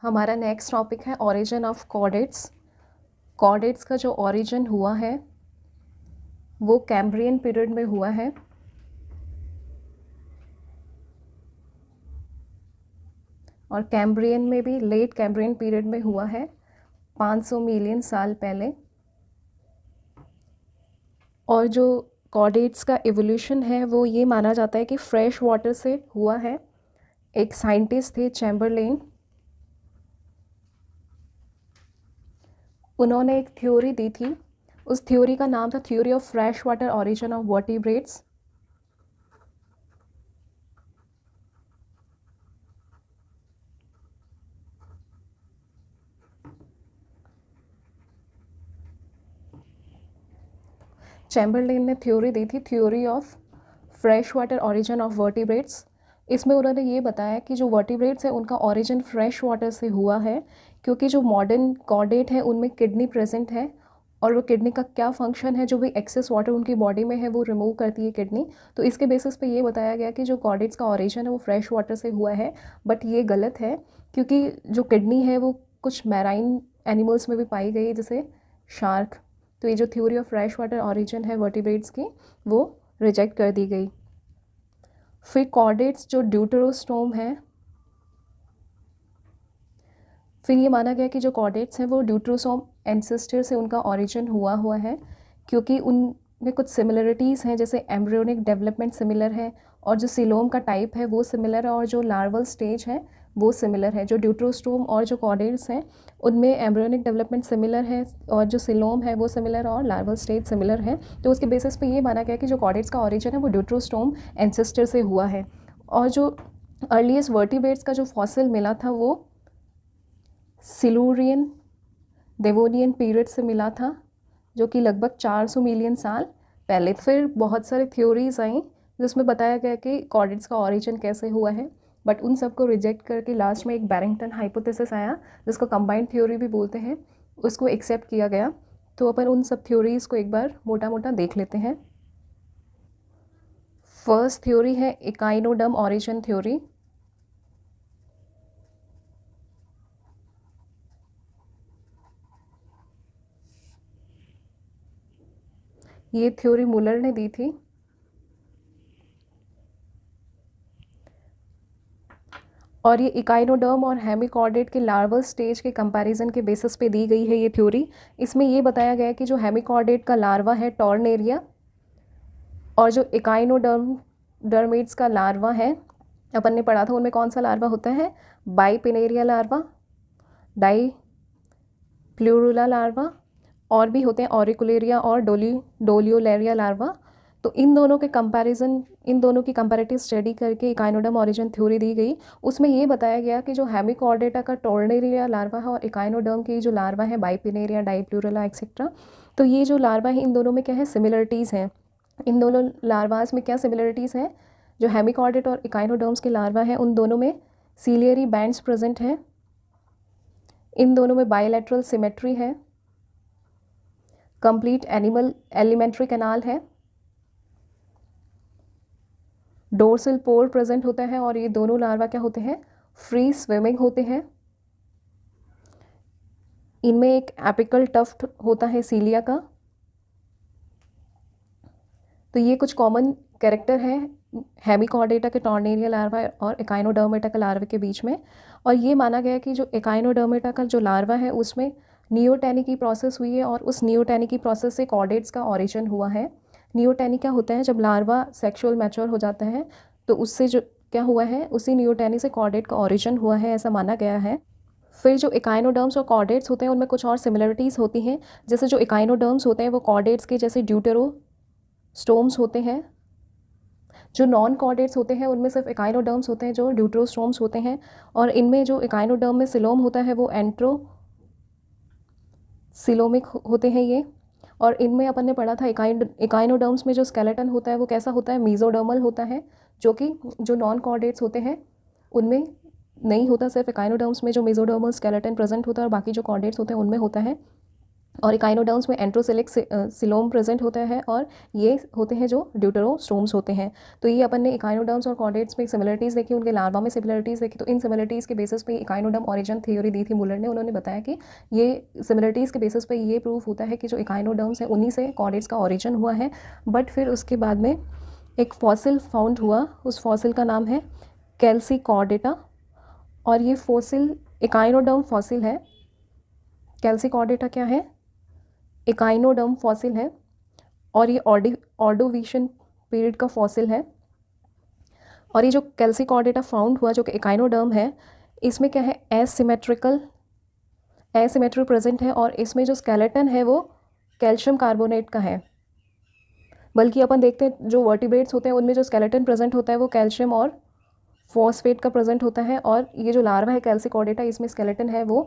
हमारा next topic है origin of chordates. Chordates का जो ओरिजिन हुआ है वो कैम्ब्रियन पीरियड में हुआ है। और कैम्ब्रियन में भी लेट कैम्ब्रियन पीरियड में हुआ है, 500 मिलियन साल पहले। और जो कॉर्डेट्स का एवोल्यूशन है वो ये माना जाता है कि फ्रेश वाटर से हुआ है। एक साइंटिस्ट थे चैम्बरलेन, उन्होंने एक थ्योरी दी थी। उस थ्योरी का नाम था theory of fresh water origin of vertebrates. Chamberlain ने थ्योरी दी थी theory of fresh water origin of vertebrates. इसमें उन्होंने ये बताया कि जो वर्टिब्रेट्स है उनका ओरिजिन फ्रेश वाटर से हुआ है, क्योंकि जो मॉडर्न कॉर्डेट है उनमें किडनी प्रेजेंट है और वो किडनी का क्या फंक्शन है, जो भी एक्सेस वाटर उनकी बॉडी में है वो रिमूव करती है किडनी। तो इसके बेसिस पे ये बताया गया कि जो कॉर्डेट्स का ओरिजिन है वो फ्रेश वाटर से हुआ है। बट ये गलत है, क्योंकि जो किडनी है वो कुछ मैराइन एनिमल्स में भी पाई गई, जैसे शार्क। तो ये जो theory of fresh water origin है वर्टिब्रेट्स की वो रिजेक्ट कर दी गई। फिर कॉर्डेट्स जो ड्यूटेरोस्टोम है, फिर ये माना गया कि जो कॉर्डेट्स हैं वो ड्यूटेरोसोम एंसेस्टर से उनका ओरिजिन हुआ है, क्योंकि उनमें कुछ सिमिलरिटीज़ हैं, जैसे एम्ब्रियोनिक डेवलपमेंट सिमिलर है और जो सिलोम का टाइप है वो सिमिलर है और जो लार्वल स्टेज है वो सिमिलर है। जो ड्यूटेरोस्टोम और जो कॉर्डेट्स हैं उनमें एम्ब्रियोनिक डेवलपमेंट सिमिलर है और जो सिलोम है वो सिमिलर और लार्वल स्टेज सिमिलर है। तो उसके बेसिस पे ये माना गया कि जो कॉर्डेट्स का ओरिजिन है वो ड्यूटेरोस्टोम एंसेस्टर से हुआ है। और जो अर्लीस्ट वर्टिब्रेट्स का जो फॉसिल मिला था वो सिलूरियन देवोनियन पीरियड से मिला था, जो कि लगभग 400 मिलियन साल पहले। फिर बहुत सारे थ्योरीज आई जिसमें बताया गया कि कॉर्डेट्स का ओरिजिन कैसे हुआ है, बट उन सबको रिजेक्ट करके लास्ट में एक बैरिंगटन हाइपोथेसिस आया, जिसको कंबाइंड थ्योरी भी बोलते हैं, उसको एक्सेप्ट किया गया। तो अपन उन सब थ्योरीज़ को एक बार मोटा मोटा देख लेते हैं। फर्स्ट थ्योरी है इकाइनोडर्म ओरिजिन थ्योरी। ये थ्योरी मुलर ने दी थी। और ये इकाइनोडर्म और हेमिकॉर्डेट के लार्वल स्टेज के कंपैरिजन के बेसिस पे दी गई है ये थ्योरी। इसमें ये बताया गया है कि जो हेमिकॉर्डेट का लार्वा है टॉर्नेरिया, और जो इकाइनोडर्मेट्स का लार्वा है, अपन ने पढ़ा था उनमें कौन सा लार्वा होता है, बाइपिनेरिया लार्वा, डाई प्लूरुला लार्वा, और भी होते हैं ऑरिकुलेरिया और डोलियोलेरिया लार्वा। तो इन दोनों के कंपैरिजन, इन दोनों की कंपैरेटिव स्टडी करके इकाइनोडर्म ओरिजिन थ्योरी दी गई। उसमें ये बताया गया कि जो हेमिकॉर्डेटा का टॉर्नेरिया लार्वा है और इकाइनोडर्म की जो लार्वा है बाइपिनेरिया, डाईप्लूरला एक्सेट्रा, तो ये जो लार्वा है इन दोनों में क्या है, सिमिलरिटीज़ हैं। इन दोनों लार्वास में क्या सिमिलरिटीज़ हैं, जो हेमिकॉर्डेट और इकाइनोडर्म्स के लार्वा हैं उन दोनों में सीलियरी बैंड्स प्रेजेंट हैं, इन दोनों में बायलैटरल सिमेट्री है, कंप्लीट एनिमल एलिमेंट्री कैनाल है, डोर्सल पोर प्रेजेंट होता है, और ये दोनों लार्वा क्या होते हैं, फ्री स्विमिंग होते हैं। इनमें एक एपिकल टफ्ट होता है सीलिया का। तो ये कुछ कॉमन कैरेक्टर हैं हेमिकॉर्डेटा के टॉर्नेरिया लार्वा और इकाइनोडर्मेटा के लार्वा के बीच में। और ये माना गया कि जो इकाइनोडर्मेटा का जो लार्वा है उसमें नियोटेनी की प्रोसेस हुई है, और उस नियोटेनी की प्रोसेस से कॉर्डेट्स का ओरिजिन हुआ है। नियोटेनी क्या होता है, जब लार्वा सेक्सुअल मैच्योर हो जाता है तो उससे जो क्या हुआ है, उसी नियोटेनी से कॉर्डेट का ओरिजिन हुआ है, ऐसा माना गया है। फिर जो इकाइनोडर्म्स और कॉर्डेट्स होते हैं उनमें कुछ और सिमिलरिटीज़ होती हैं, जैसे जो इकाइनोडर्म्स होते हैं वो कॉर्डेट्स के जैसे ड्यूटेरोस्टोम्स होते हैं। जो नॉन कॉर्डेट्स होते हैं उनमें सिर्फ इकाइनोडर्म्स होते हैं जो ड्यूटेरोस्टोम्स होते हैं। और इनमें जो इकाइनोडर्म में सिलोम होता है वो एंट्रो सिलोमिक होते हैं ये। और इनमें अपन ने पढ़ा था इकाइनोडर्म्स में जो स्केलेटन होता है वो कैसा होता है, मीजोडर्मल होता है, जो कि जो नॉन कॉर्डेट्स होते हैं उनमें नहीं होता। सिर्फ इकाइनोडर्म्स में जो मेसोडर्मल स्केलेटन प्रेजेंट होता है और बाकी जो कॉर्डेट्स होते हैं उनमें होता है। और इकाइनोडर्म्स में एंट्रोसिलिक सिलोम प्रेजेंट होता है और ये होते हैं जो ड्यूटेरोस्टोम्स होते हैं। तो ये अपन ने इकाइनोडर्म्स और कॉर्डेट्स में सिमिलरिटीज़ देखी, उनके लार्वा में सिमिलरिटीज़ देखी। तो इन सिमिलरिटीज़ के बेसिस पे इकाइनोडर्म ऑरिजिन थ्योरी दी थी मुलर ने। उन्होंने बताया कि ये सिमिलरिटीज़ के बेसिस पे ये प्रूफ होता है कि जो इकाइनोडर्म्स हैं उन्हीं से कॉर्डेट्स का ऑरिजिन हुआ है। बट फिर उसके बाद में एक फॉसिल फाउंड हुआ, उस फॉसिल का नाम है कैल्सीकॉर्डेटा, और ये फॉसिल इकाइनोडर्म फॉसिल है। कैल्सीकॉर्डेटा क्या है? इकाइनोडर्म फॉसिल है और ये ऑर्डोविशियन पीरियड का फॉसिल है। और ये जो कैल्सीकॉर्डेटा फाउंड हुआ जो कि इकाइनोडर्म है, इसमें क्या है, एसिमेट्री प्रेजेंट है और इसमें जो स्केलेटन है वो कैल्शियम कार्बोनेट का है। बल्कि अपन देखते हैं जो वर्टिब्रेट्स होते हैं उनमें जो स्केलेटन प्रेजेंट होता है वो कैल्शियम और फॉस्फेट का प्रेजेंट होता है, और ये जो लार्वा है कैल्सीकॉर्डेटा, इसमें स्केलेटन है वो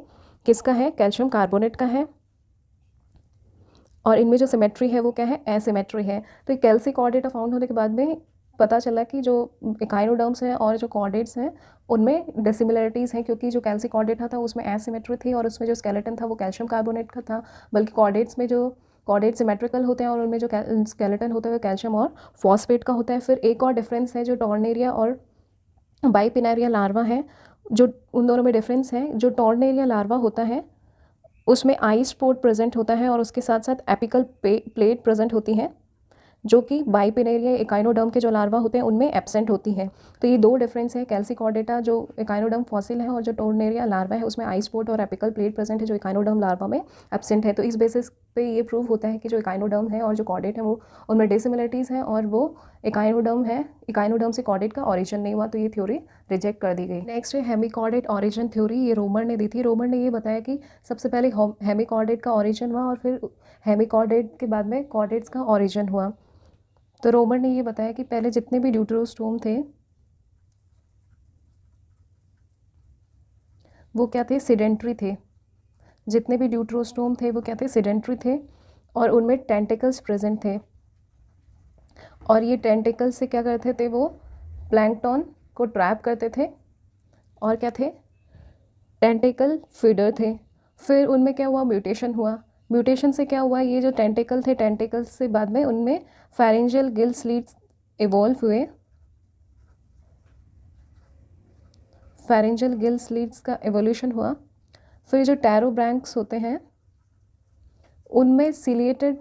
किसका है? कैल्शियम कार्बोनेट का है। और इनमें जो सिमेट्री है वो क्या है? एसिमेट्री है। तो ये कैल्सीकॉर्डेटा फाउंड होने के बाद में पता चला कि जो इकाइनोडर्म्स हैं और जो कॉर्डेट्स हैं उनमें डिसिमिलरिटीज़ हैं, क्योंकि जो कैल्सीकॉर्डेटा था उसमें एसिमेट्री थी और उसमें जो स्केलेटन था वो कैल्शियम कार्बोनेट का था। बल्कि कॉर्डेट्स में जो कॉर्डेट सिमेट्रिकल होते हैं और उनमें जो स्केलेटन होता है वो कैल्शियम और फॉस्फेट का होता है। फिर एक और डिफरेंस है जो टॉर्नेरिया और बाइपिनेरिया लार्वा है, जो उन दोनों में डिफरेंस है। जो टॉर्नेरिया लार्वा होता है उसमें आई स्पोर्ट प्रेजेंट होता है और उसके साथ साथ एपिकल प्लेट प्रेजेंट होती है, जो कि बाइपिनेरिया इकाइनोडर्म के जो लार्वा होते हैं उनमें एब्सेंट होती हैं। तो ये दो डिफरेंस है, कैल्सीकॉर्डेटा जो इकाइनोडर्म फॉसिल है और जो टोर्नेरिया लार्वा है उसमें आई स्पोर्ट और एपिकल प्लेट प्रेजेंट है, जो इकाइनोडर्म लार्वा में एब्सेंट है। तो इस बेसिस पे ये प्रूव होता है कि जो इकाइनोडर्म है और जो कॉर्डेट है वो उनमें डिसिमिलरिटीज़ हैं और वो इकाइनोडर्म है, इकाइनोडर्म से कॉर्डेट का ऑरिजिन नहीं हुआ। तो ये थ्योरी रिजेक्ट कर दी गई। नेक्स्ट है हेमिकॉर्डेट ऑरिजिन थ्योरी। ये रोमर ने दी थी। रोमर ने ये बताया कि सबसे पहले हेमिकॉर्डेट का ऑरिजिन हुआ और फिर हेमिकॉर्डेट के बाद में कॉर्डेट्स का ऑरिजिन हुआ। तो रोमर ने ये बताया कि पहले जितने भी ड्यूटेरोस्टोम थे वो क्या थे? सिडेंट्री थे। जितने भी ड्यूटेरोस्टोम थे वो क्या थे? सिडेंट्री थे और उनमें टेंटिकल्स प्रेजेंट थे। और ये टेंटिकल्स से क्या करते थे? वो प्लैंकटन को ट्रैप करते थे और क्या थे? टेंटिकल फीडर थे। फिर उनमें क्या हुआ? म्यूटेशन हुआ। म्यूटेशन से क्या हुआ? ये जो टेंटिकल थे, टेंटिकल्स से बाद में उनमें फेरेंजियल गिल स्लीट्स इवॉल्व हुए। फेरेंजियल गिल स्लीट्स का एवोल्यूशन हुआ। फिर जो टैरोब्रैंक्स होते हैं उनमें सिलिएटेड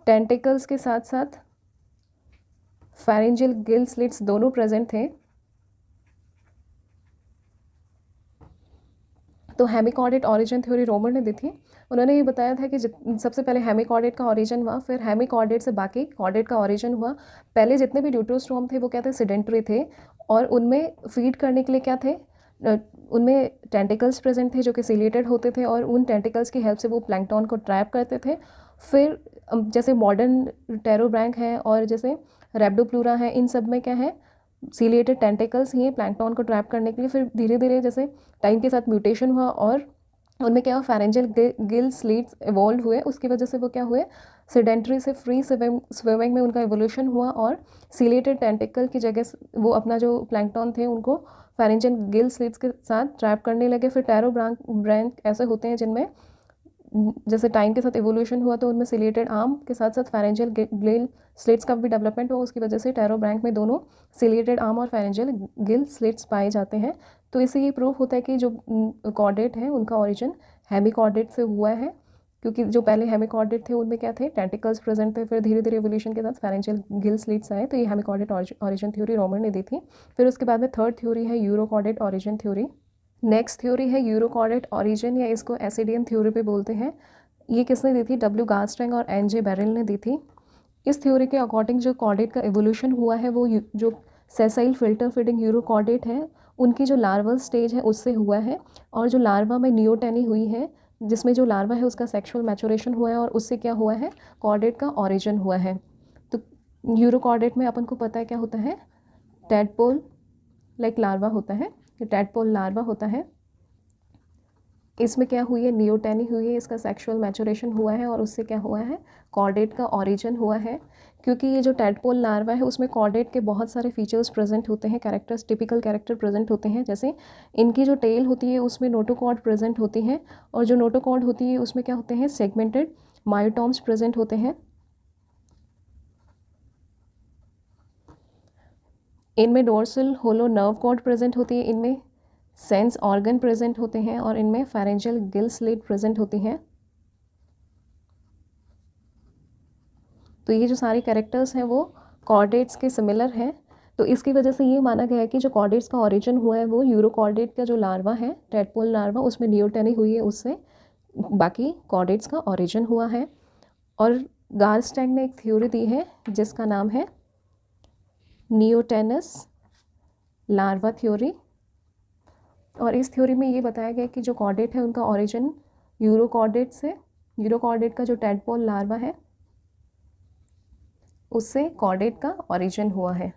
टेंटिकल्स के साथ साथ फेरेंजियल गिल स्लिट्स दोनों प्रेजेंट थे। तो हेमिकॉर्डेट ऑरिजिन थ्योरी रोमर ने दी थी। उन्होंने ये बताया था कि सबसे पहले हेमिकॉर्डेट का ऑरिजिन हुआ, फिर हेमिकॉर्डेट से बाकी कॉर्डेट का ऑरिजिन हुआ। पहले जितने भी ड्यूटेरोस्टोम थे वो क्या थे? सिडेंट्री थे और उनमें फीड करने के लिए क्या थे? उनमें टेंटिकल्स प्रेजेंट थे जो कि सिलिएटेड होते थे और उन टेंटिकल्स की हेल्प से वो प्लैंकटन को ट्रैप करते थे। फिर जैसे मॉडर्न टेरोब्रैंक है और जैसे रेप्डोप्लूरा है, इन सब में क्या है? सीलिएटेड टेंटिकल्स ही हैं प्लैंकटन को ट्रैप करने के लिए। फिर धीरे धीरे जैसे टाइम के साथ म्यूटेशन हुआ और उनमें क्या हुआ? फेरेंजियल गिल स्लीट्स इवॉल्व हुए। उसकी वजह से वो क्या हुए? सिडेंट्री से फ्री स्विमिंग में उनका एवोल्यूशन हुआ और सीलिएटेड टेंटिकल की जगह वो अपना जो प्लैंकटन थे उनको फेरेंजियल गिल स्लीट्स के साथ ट्रैप करने लगे। फिर टैरोब्रैंक ऐसे होते हैं जिनमें जैसे टाइम के साथ एवोल्यूशन हुआ तो उनमें सिलिएटेड आर्म के साथ साथ फेरेंजियल गिल स्लिट्स का भी डेवलपमेंट हुआ। उसकी वजह से टैरोब्रैंक में दोनों सिलिएटेड आर्म और फेरेंजियल गिल स्लिट्स पाए जाते हैं। तो इससे ये प्रूफ होता है कि जो कॉर्डेट हैं उनका ऑरिजिन हेमिकॉर्डेट से हुआ है, क्योंकि जो पहले हेमिकॉर्डेट थे उनमें क्या थे? टेंटिकल्स प्रेजेंट थे। फिर धीरे धीरे एवोल्यूशन के साथ फेरेंजियल गिल स्लिट्स आए। तो ये हेमिकॉर्डेट ऑरिजिन थ्योरी रोमर ने दी थी। फिर उसके बाद में थर्ड थ्योरी है urochordate origin theory. Next theory है यूरोकॉर्डेट ऑरिजिन, या इसको एसिडियन थ्योरी पे बोलते हैं। ये किसने दी थी? डब्ल्यू गार्स्टेंग और एन जे बेरिल ने दी थी। इस थ्योरी के अकॉर्डिंग जो कॉर्डेट का एवोल्यूशन हुआ है वो जो सेसाइल फिल्टर फीडिंग यूरोकॉर्डेट है उनकी जो लार्वल स्टेज है उससे हुआ है, और जो लार्वा में नियोटेनी हुई है जिसमें जो लार्वा है उसका सेक्सुअल मैचुरेशन हुआ है और उससे क्या हुआ है? कॉर्डेट का ऑरिजिन हुआ है। तो यूरोकॉर्डेट में अपन को पता है क्या होता है? टैडपोल लाइक लार्वा होता है। ये टैडपोल लार्वा होता है इसमें क्या हुई है, नियोटेनी हुई है, इसका सेक्सुअल मैचुरेशन हुआ है और उससे क्या हुआ है, कॉर्डेट का ओरिजिन हुआ है। क्योंकि ये जो टैडपोल लार्वा है उसमें कॉर्डेट के बहुत सारे फीचर्स प्रेजेंट होते हैं, कैरेक्टर्स, टिपिकल कैरेक्टर प्रेजेंट होते हैं। जैसे इनकी जो टेल होती है उसमें नोटोकॉर्ड प्रेजेंट होती हैं, और जो नोटोकॉर्ड होती है उसमें क्या होते हैं, सेगमेंटेड मायोटॉम्स प्रेजेंट होते हैं। इनमें dorsal hollow nerve cord present होती है, इनमें सेंस ऑर्गन प्रेजेंट होते हैं, और इनमें फेरेंजियल गिल स्लिट प्रेजेंट होती हैं। तो ये जो सारे कैरेक्टर्स हैं वो कॉर्डेट्स के सिमिलर हैं। तो इसकी वजह से ये माना गया है कि जो कॉर्डेट्स का ओरिजिन हुआ है वो यूरोकॉर्डेट का जो लार्वा है, टैडपोल लार्वा, उसमें नियोटेनी हुई है, उससे बाकी कॉर्डेट्स का ओरिजिन हुआ है। और गार्स्टैग ने एक थ्योरी दी है जिसका नाम है नियोटेनस लार्वा थ्योरी। और इस थ्योरी में ये बताया गया कि जो कॉर्डेट है उनका ओरिजिन यूरोकॉर्डेट से, यूरोकॉर्डेट का जो टैडपोल लार्वा है उससे कॉर्डेट का ओरिजिन हुआ है।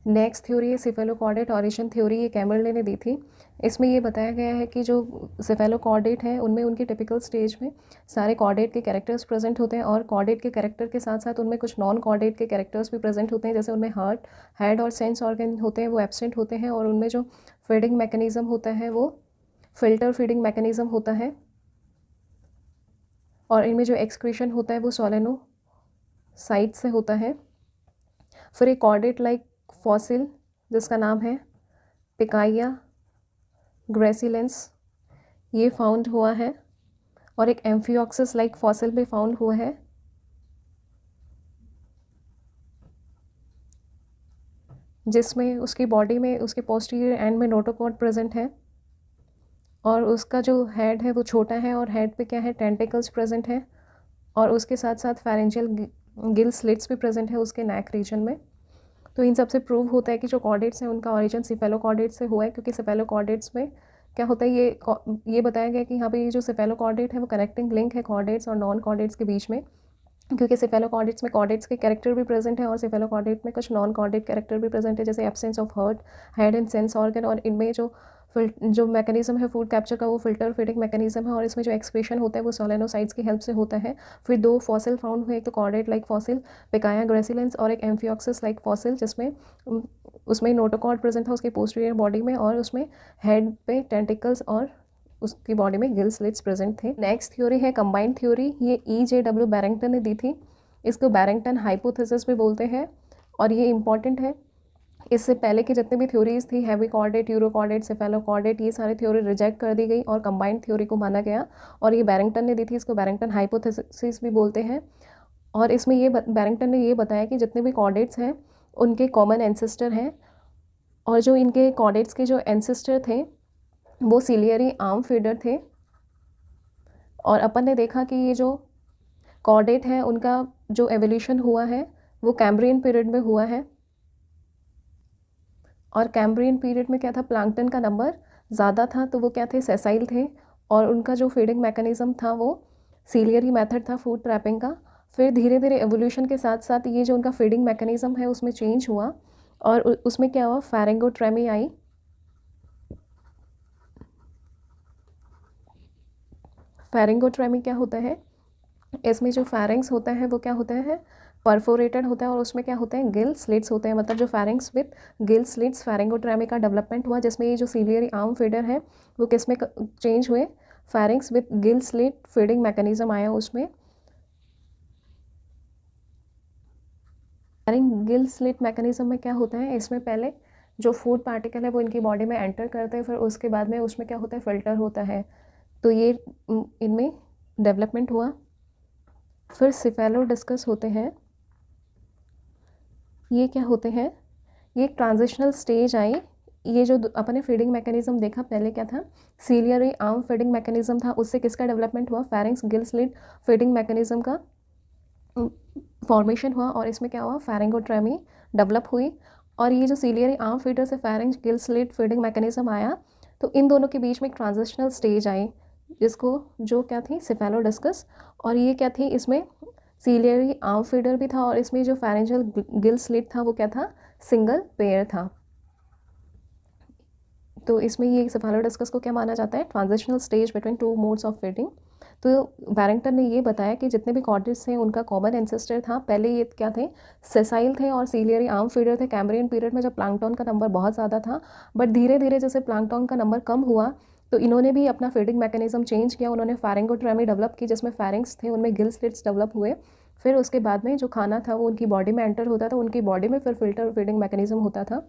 नेक्स्ट थ्योरी है सिफेलोकॉर्डेट ओरिजिन थ्योरी, ये कैमरले ने दी थी। इसमें ये बताया गया है कि जो सिफेलोकॉर्डेट हैं उनमें उनके टिपिकल स्टेज में सारे कॉर्डेट के कैरेक्टर्स प्रेजेंट होते हैं, और कॉर्डेट के कैरेक्टर के साथ साथ उनमें कुछ नॉन कॉर्डेट के कैरेक्टर्स भी प्रेजेंट होते हैं। जैसे उनमें हार्ट, हेड और सेंस ऑर्गन होते हैं वो एब्सेंट होते हैं, और उनमें जो फीडिंग मैकेनिज्म होता है वो फिल्टर फीडिंग मैकेनिज्म होता है, और इनमें जो एक्सक्रीशन होता है वो सोलेनोसाइट से होता है। फिर एक कॉर्डेट लाइक फॉसिल जिसका नाम है पिकाइया ग्रेसिलेंस, ये फाउंड हुआ है, और एक एम्फियोक्सिस लाइक फॉसिल भी फाउंड हुआ है, जिसमें उसकी बॉडी में उसके पोस्टीरियर एंड में नोटोकॉर्ड प्रेजेंट है, और उसका जो हेड है वो छोटा है, और हेड पे क्या है, टेंटिकल्स प्रेजेंट है, और उसके साथ साथ फेरेंजियल गिल स्लिट्स भी प्रेजेंट है उसके नेक रीजन में। तो इन सबसे प्रूव होता है कि जो कॉर्डेट्स हैं उनका ओरिजिन सिफेलोकॉर्डेट से हुआ है, क्योंकि सिफेलोकॉर्डेट्स में क्या होता है, ये बताया गया कि यहाँ पे ये जो सिफेलोकॉर्डेट है वो कनेक्टिंग लिंक है कॉर्डेट्स और नॉन कॉर्डेट्स के बीच में, क्योंकि सिफेलोकॉर्डेट्स में कॉर्डेट्स के कैरेक्टर भी प्रेजेंट है और सिफेलोकॉर्डेट में कुछ नॉन कॉर्डेट कैरेक्टर भी प्रेजेंट है, जैसे absence of heart, head and sense organ. और इनमें जो मैकेनिज्म है फूड कैप्चर का वो फिल्टर फीडिंग मैकेनिज्म है, और इसमें जो एक्सक्रीशन होता है वो सोलेनोसाइट्स की हेल्प से होता है। फिर दो फॉसिल फाउंड हुए, एक तो कॉर्डेट लाइक फॉसिल पिकाया ग्रेसिलेंस, और एक एम्फियोक्सिस लाइक फॉसिल जिसमें उसमें नोटोकॉर्ड प्रेजेंट था उसके पोस्टीरियर बॉडी में, और उसमें हेड पे टेंटिकल्स और उसकी बॉडी में गिल स्लिट्स प्रेजेंट थे। नेक्स्ट थ्योरी है कंबाइंड थ्योरी, ये E.J.W. बैरिंगटन ने दी थी। इसको बैरिंगटन हाइपोथेसिस भी बोलते हैं, और ये इंपॉर्टेंट है। इससे पहले की जितनी भी थ्योरीज थी, हैवी कॉर्डेट, यूरोकॉर्डेट, सेफेलोकॉर्डेट, ये सारी थ्योरी रिजेक्ट कर दी गई और कंबाइंड थ्योरी को माना गया, और ये बैरिंगटन ने दी थी। इसको बैरिंगटन हाइपोथेसिस भी बोलते हैं। और इसमें ये बैरिंगटन ने ये बताया कि जितने भी कॉर्डेट्स हैं उनके कॉमन एंसेस्टर हैं, और जो इनके कॉर्डेट्स के जो एंसेस्टर थे वो सिलियरी आर्म फीडर थे। और अपन ने देखा कि ये जो कॉर्डेट है उनका जो एवोल्यूशन हुआ है वो कैम्ब्रियन पीरियड में हुआ है, और कैम्ब्रियन पीरियड में क्या था, प्लैंक्टन का नंबर ज़्यादा था, तो वो क्या थे, सेसाइल थे, और उनका जो फीडिंग मैकेनिज्म था वो सीलियरी मेथड था फूड ट्रैपिंग का। फिर धीरे धीरे एवोल्यूशन के साथ साथ ये जो उनका फीडिंग मैकेनिज्म है उसमें चेंज हुआ, और उसमें क्या हुआ, फेरेंगोट्रेमी आई। फेरेंगोट्रेमी क्या होता है, इसमें जो फेरेंग्स होता है वो क्या होता है, परफोरेटेड होता है, और उसमें क्या होते हैं, गिल स्लिट्स होते हैं। मतलब जो फेरेंग्स विद गिल स्लिट्स, फेरेंगोट्रेमी का डेवलपमेंट हुआ, जिसमें ये जो सीलियरी आर्म फीडर है वो किस में चेंज हुए, pharynx with Gill slit feeding mechanism आया उसमें। फेरेंग गिल स्लिट मैकेनिज्म में क्या होता है, इसमें पहले जो फूड पार्टिकल है वो इनकी बॉडी में एंटर करते हैं, फिर उसके बाद में उसमें क्या होता है, फिल्टर होता है। तो ये इनमें डेवलपमेंट हुआ। फिर सिफेलोडिस्कस होते हैं, ये क्या होते हैं, ये एक ट्रांजिशनल स्टेज आई। ये जो अपने फीडिंग मैकेनिज्म देखा, पहले क्या था, सीलियरी आर्म फीडिंग मैकेनिज्म था, उससे किसका डेवलपमेंट हुआ, pharynx Gill slit feeding mechanism का फॉर्मेशन हुआ, और इसमें क्या हुआ, फेरेंगोट्रेमी डेवलप हुई। और ये जो सीलियरी आर्म फीडर से pharynx Gill slit feeding mechanism आया, तो इन दोनों के बीच में एक ट्रांजिशनल स्टेज आई जिसको जो क्या थी, सिफेलोडिस्कस। और ये क्या थी, इसमें सीलियरी आर्म फीडर भी था, और इसमें जो फेरेंजियल गिल स्लिट था वो क्या था, सिंगल पेयर था। तो इसमें ये सेफालोडिस्कस को क्या माना जाता है, transitional stage between two modes of feeding. तो बैरिंगटन ने ये बताया कि जितने भी कॉर्डेट्स थे उनका कॉमन एंसेस्टर था, पहले ये क्या थे, सेसाइल थे और सीलियरी आर्म फीडर थे कैम्ब्रियन पीरियड में, जब प्लैंकटन का नंबर बहुत ज़्यादा था। बट धीरे धीरे जैसे प्लैंकटन का नंबर कम हुआ तो इन्होंने भी अपना फीडिंग मैकेनिज्म चेंज किया, उन्होंने फेरिंगोट्रेमी डेवलप की जिसमें फेरिंग्स थे, उनमें गिल स्लिट्स डेवलप हुए। फिर उसके बाद में जो खाना था वो उनकी बॉडी में एंटर होता था, उनकी बॉडी में फिर फिल्टर फीडिंग मैकेनिज्म होता था।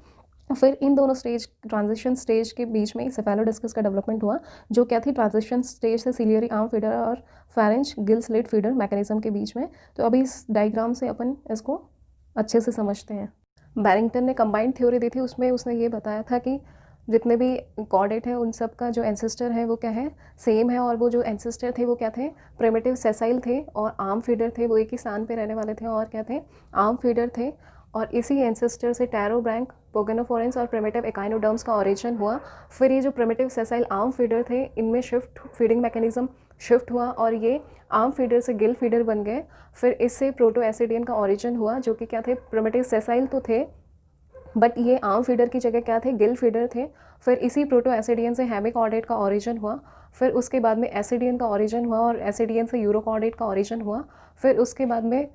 फिर इन दोनों स्टेज, ट्रांजिशन स्टेज के बीच में सेफालोडिस्कस का डेवलपमेंट हुआ, जो क्या थी, ट्रांजिशन स्टेज से सीलियरी आर्म फीडर और फेरेंज गिल स्लिट फीडर मैकेनिज्म के बीच में। तो अभी इस डायग्राम से अपन इसको अच्छे से समझते हैं। बैरिंगटन ने कंबाइंड थ्योरी दी थी, उसमें उसने ये बताया था कि जितने भी कॉर्डेट हैं उन सब का जो एंसेस्टर है वो क्या है, सेम है। और वो जो एंसेस्टर थे वो क्या थे, प्रिमिटिव सेसाइल थे और आर्म फीडर थे, वो एक ही स्थान पे रहने वाले थे और क्या थे, आर्म फीडर थे। और इसी एंसेस्टर से टैरोब्रैंक, पोगेनोफोरेंस और प्रिमिटिव एकाइनोडर्म्स का ओरिजिन हुआ। फिर ये जो प्रिमिटिव सेसाइल आर्म फीडर थे इनमें फीडिंग मैकेनिज्म शिफ्ट हुआ और ये आर्म फीडर से गिल फीडर बन गए। फिर इससे प्रोटो एसिडियन का ओरिजिन हुआ, जो कि क्या थे, प्रिमिटिव सेसाइल तो थे बट ये आर्म फीडर की जगह क्या थे, गिल फीडर थे। फिर इसी प्रोटो एसिडियन से हेमिकॉर्डेट का ओरिजिन हुआ। फिर उसके बाद में एसिडियन का ओरिजिन हुआ और एसिडियन से यूरोकॉर्डेट का ओरिजिन हुआ। फिर उसके बाद में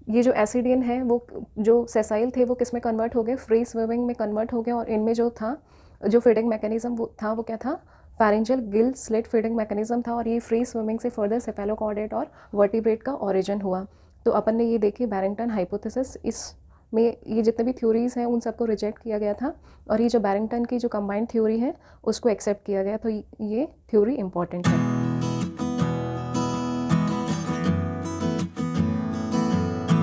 ये जो एसिडियन है वो जो सेसाइल थे वो किस में कन्वर्ट हो गए, फ्री स्विमिंग में कन्वर्ट हो गए। और इनमें जो था, जो फीडिंग मैकेनिज्म वो था, वो क्या था, pharyngeal Gill slit feeding mechanism था। और ये फ्री स्विमिंग से फर्दर सेफेलोकॉर्डेट और वर्टिब्रेट का ओरिजिन हुआ। तो अपन ने ये देखी बैरिंगटन हाइपोथेसिस, इसमें ये जितने भी थ्योरीज हैं उन सबको रिजेक्ट किया गया था और ये जो बैरिंगटन की जो कंबाइंड थ्योरी है उसको एक्सेप्ट किया गया। तो ये थ्योरी इंपॉर्टेंट है।